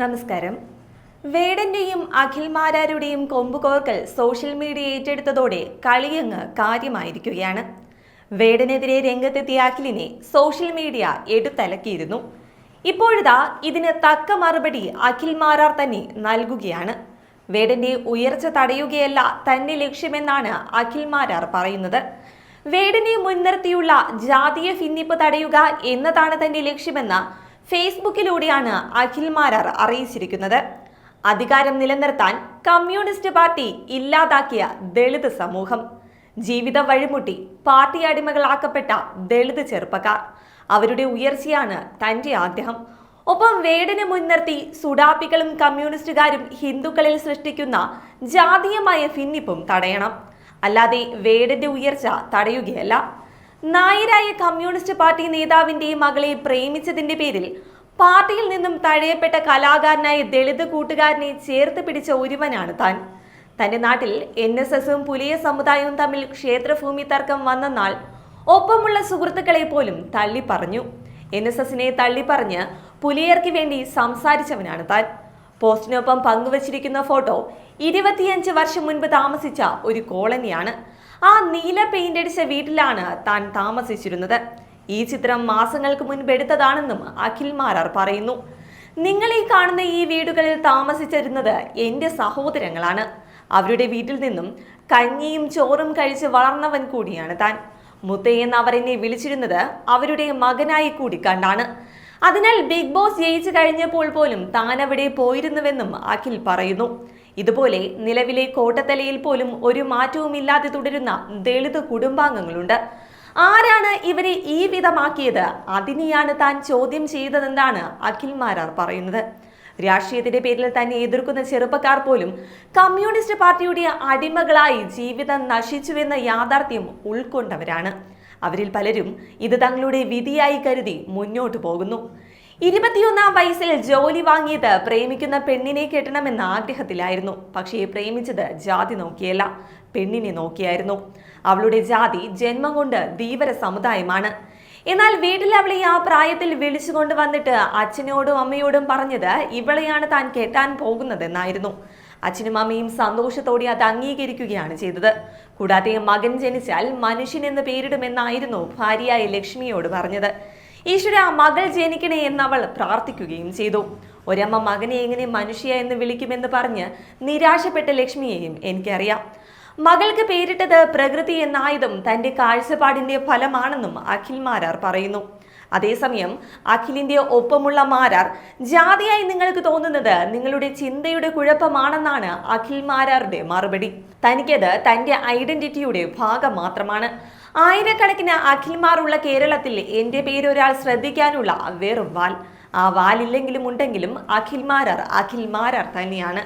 നമസ്കാരം. വേടന്റെയും അഖിൽമാരാരുടെയും കൊമ്പുകോർക്കൽ സോഷ്യൽ മീഡിയ ഏറ്റെടുത്തതോടെ കളിയങ്ങ് കാര്യമായിരിക്കുകയാണ്. വേടനെതിരെ രംഗത്തെത്തിയ അഖിലിനെ സോഷ്യൽ മീഡിയ എടുത്തലക്കിയിരുന്നു. ഇപ്പോഴിതാ ഇതിന് തക്ക മറുപടി അഖിൽമാരാർ തന്നെ നൽകുകയാണ്. വേടന്റെ ഉയർച്ച തടയുകയല്ല തന്റെ ലക്ഷ്യമെന്നാണ് അഖിൽമാരാർ പറയുന്നത്. വേടനെ മുൻനിർത്തിയുള്ള ജാതീയ ഭിന്നിപ്പ് തടയുക എന്നതാണ് തന്റെ ലക്ഷ്യമെന്ന് ഫേസ്ബുക്കിലൂടെയാണ് അഖിൽമാരാർ അറിയിച്ചിരിക്കുന്നത്. അധികാരം നിലനിർത്താൻ കമ്മ്യൂണിസ്റ്റ് പാർട്ടി ഇല്ലാതാക്കിയ ദളിത് സമൂഹം, ജീവിതം വഴിമുട്ടി പാർട്ടി അടിമകളാക്കപ്പെട്ട ദളിത് ചെറുപ്പക്കാർ, അവരുടെ ഉയർച്ചയാണ് തന്റെ ആഗ്രഹം. ഒപ്പം വേടനെ മുൻനിർത്തി സുഡാപ്പികളും കമ്മ്യൂണിസ്റ്റുകാരും ഹിന്ദുക്കളിൽ സൃഷ്ടിക്കുന്ന ജാതീയമായ ഭിന്നിപ്പും തടയണം. അല്ലാതെ വേടന്റെ ഉയർച്ച തടയുകയല്ല. നായരായ കമ്മ്യൂണിസ്റ്റ് പാർട്ടി നേതാവിന്റെ മകളെ പ്രേമിച്ചതിന്റെ പേരിൽ പാർട്ടിയിൽ നിന്നും തഴയപ്പെട്ട കലാകാരനായ ദളിത് കൂട്ടുകാരനെ ചേർത്ത് പിടിച്ച ഒരുവനാണ് താൻ. തന്റെ നാട്ടിൽ NSSും പുലിയ സമുദായവും തമ്മിൽ ക്ഷേത്രഭൂമി തർക്കം വന്ന നാൾ ഒപ്പമുള്ള സുഹൃത്തുക്കളെ പോലും തള്ളിപ്പറഞ്ഞു. NSSനെ തള്ളിപ്പറഞ്ഞ് പുലിയർക്ക് വേണ്ടി സംസാരിച്ചവനാണ് താൻ. പോസ്റ്റിനൊപ്പം പങ്കുവച്ചിരിക്കുന്ന ഫോട്ടോ 25 വർഷം മുൻപ് താമസിച്ച ഒരു കോളനിയാണ്. ആ നീല പെയിന്റ് അടിച്ച വീട്ടിലാണ് താൻ താമസിച്ചിരുന്നത്. ഈ ചിത്രം മാസങ്ങൾക്ക് മുൻപ് എടുത്തതാണെന്നും അഖിൽമാരാർ പറയുന്നു. നിങ്ങൾ ഈ കാണുന്ന ഈ വീടുകളിൽ താമസിച്ചിരുന്നത് എൻ്റെ സഹോദരങ്ങളാണ്. അവരുടെ വീട്ടിൽ നിന്നും കഞ്ഞിയും ചോറും കഴിച്ച് വളർന്നവൻ കൂടിയാണ് താൻ. മുത്തയെന്ന് അവർ എന്നെ വിളിച്ചിരുന്നത് അവരുടെ മകനായി കൂടി കണ്ടാണ്. അതിനാൽ ബിഗ് ബോസ് ജയിച്ചു കഴിഞ്ഞപ്പോൾ പോലും താൻ അവിടെ പോയിരുന്നുവെന്നും അഖിൽ പറയുന്നു. ഇതുപോലെ നിലവിലെ കോട്ടത്തലയിൽ പോലും ഒരു മാറ്റവുമില്ലാതെ തുടരുന്ന ദളിത് കുടുംബാംഗങ്ങളുണ്ട്. ആരാണ് ഇവരെ ഈ വിധമാക്കിയത്? അതിനെയാണ് താൻ ചോദ്യം ചെയ്തതെന്നാണ് അഖിൽമാരാർ പറയുന്നത്. രാഷ്ട്രീയത്തിന്റെ പേരിൽ തന്നെ എതിർക്കുന്ന ചെറുപ്പക്കാർ പോലും കമ്മ്യൂണിസ്റ്റ് പാർട്ടിയുടെ അടിമകളായി ജീവിതം നശിച്ചുവെന്ന യാഥാർത്ഥ്യം ഉൾക്കൊണ്ടവരാണ്. അവരിൽ പലരും ഇത് തങ്ങളുടെ വിധിയായി കരുതി മുന്നോട്ടു പോകുന്നു. 21-ാം വയസ്സിൽ ജോലി വാങ്ങിയത് പ്രേമിക്കുന്ന പെണ്ണിനെ കെട്ടണമെന്ന ആഗ്രഹത്തിലായിരുന്നു. പക്ഷേ പ്രേമിച്ചത് ജാതി നോക്കിയല്ല, പെണ്ണിനെ നോക്കിയായിരുന്നു. അവളുടെ ജാതി ജന്മം കൊണ്ട് ധീവര സമുദായമാണ്. എന്നാൽ വീട്ടിൽ അവളെ ആ പ്രായത്തിൽ വിളിച്ചുകൊണ്ട് വന്നിട്ട് അച്ഛനോടും അമ്മയോടും പറഞ്ഞത് ഇവളെയാണ് താൻ കെട്ടാൻ പോകുന്നതെന്നായിരുന്നു. അച്ഛനും അമ്മയും സന്തോഷത്തോടെ അത് അംഗീകരിക്കുകയാണ് ചെയ്തത്. കൂടാതെ മകൻ ജനിച്ചാൽ മനുഷ്യൻ എന്ന് പേരിടുമെന്നായിരുന്നു ഭാര്യയായ ലക്ഷ്മിയോട് പറഞ്ഞത്. ഈശ്വര, മകൾ ജനിക്കണേ എന്നവൾ പ്രാർത്ഥിക്കുകയും ചെയ്തു. ഒരമ്മ മകനെ എങ്ങനെ മനുഷ്യ എന്ന് വിളിക്കുമെന്ന് പറഞ്ഞ് നിരാശപ്പെട്ട ലക്ഷ്മിയെയും എനിക്കറിയാം. മകൾക്ക് പേരിട്ടത് പ്രകൃതി എന്നായതും തന്റെ കാഴ്ചപ്പാടിന്റെ ഫലമാണെന്നും അഖിൽമാരാർ പറയുന്നു. അതേസമയം അഖിലിന്റെ ഒപ്പമുള്ള മാരാർ, ജാതിയായി നിങ്ങൾക്ക് തോന്നുന്നത് നിങ്ങളുടെ ചിന്തയുടെ കുഴപ്പമാണെന്നാണ് അഖിൽമാരാരുടെ മറുപടി. തനിക്കത് തന്റെ ഐഡന്റിറ്റിയുടെ ഭാഗം മാത്രമാണ്. ആയിരക്കണക്കിന് അഖിൽമാരുള്ള കേരളത്തിൽ എന്റെ പേരൊരാൾ ശ്രദ്ധിക്കാനുള്ള വെറും വാൽ. ആ വാലില്ലെങ്കിലും ഉണ്ടെങ്കിലും അഖിൽമാരാർ തന്നെയാണ്.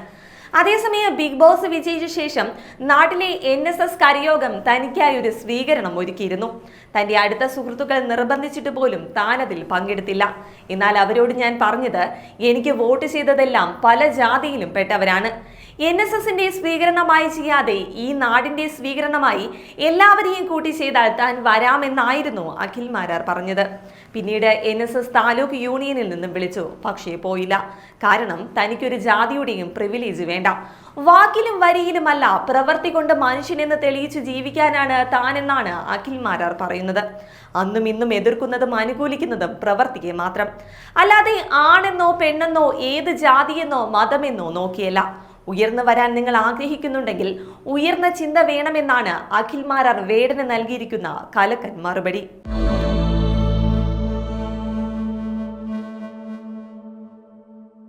അതേസമയം ബിഗ് ബോസ് വിജയിച്ച ശേഷം നാട്ടിലെ NSS കരയോഗം തനിക്കായി ഒരു സ്വീകരണം ഒരുക്കിയിരുന്നു. തന്റെ അടുത്ത സുഹൃത്തുക്കൾ നിർബന്ധിച്ചിട്ട് പോലും താൻ അതിൽ പങ്കെടുത്തില്ല. എന്നാൽ അവരോട് ഞാൻ പറഞ്ഞത്, എനിക്ക് വോട്ട് ചെയ്തതെല്ലാം പല ജാതിയിലും പെട്ടവരാണ്. NSSന്റെ സ്വീകരണമായി ചെയ്യാതെ ഈ നാടിന്റെ സ്വീകരണമായി എല്ലാവരെയും കൂട്ടി ചെയ്താൽ താൻ വരാമെന്നായിരുന്നു അഖിൽമാരാർ പറഞ്ഞത്. പിന്നീട് NSS താലൂക്ക് യൂണിയനിൽ നിന്നും വിളിച്ചു, പക്ഷേ പോയില്ല. കാരണം തനിക്കൊരു ജാതിയുടെയും പ്രിവിലേജ് വേണ്ട. വാക്കിലും വരിയിലുമല്ല, പ്രവൃത്തി കൊണ്ട് മനുഷ്യനെന്ന് തെളിയിച്ചു ജീവിക്കാനാണ് താനെന്നാണ് അഖിൽമാരാർ പറയുന്നത്. അന്നും ഇന്നും എതിർക്കുന്നതും അനുകൂലിക്കുന്നതും പ്രവർത്തിയെ മാത്രം, അല്ലാതെ ആണെന്നോ പെണ്ണെന്നോ ഏത് ജാതിയെന്നോ മതമെന്നോ നോക്കിയല്ല. ഉയർന്നു വരാൻ നിങ്ങൾ ആഗ്രഹിക്കുന്നുണ്ടെങ്കിൽ ഉയർന്ന ചിന്ത വേണമെന്നാണ് അഖിൽമാരാർ വേടന് നൽകിയിരിക്കുന്ന കലക്കൻ മറുപടി.